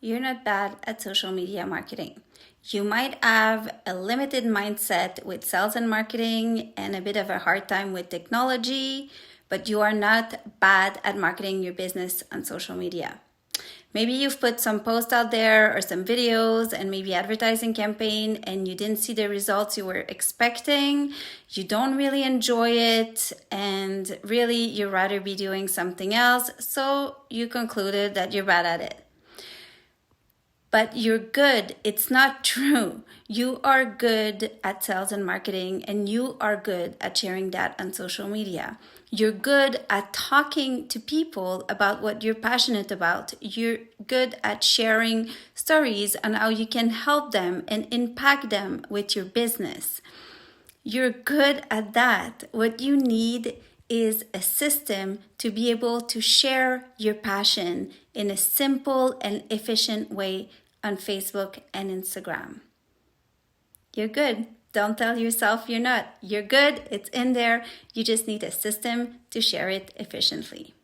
you're not bad at social media marketing. You might have a limited mindset with sales and marketing and a bit of a hard time with technology, but you are not bad at marketing your business on social media. Maybe you've put some posts out there or some videos and maybe advertising campaign and you didn't see the results you were expecting. You don't really enjoy it and really you'd rather be doing something else. So you concluded that you're bad at it. But you're good. It's not true. You are good at sales and marketing and you are good at sharing that on social media. You're good at talking to people about what you're passionate about. You're good at sharing stories on how you can help them and impact them with your business. You're good at that. What you need is a system to be able to share your passion in a simple and efficient way on Facebook and Instagram. You're good. Don't tell yourself you're not. You're good. It's in there. You just need a system to share it efficiently.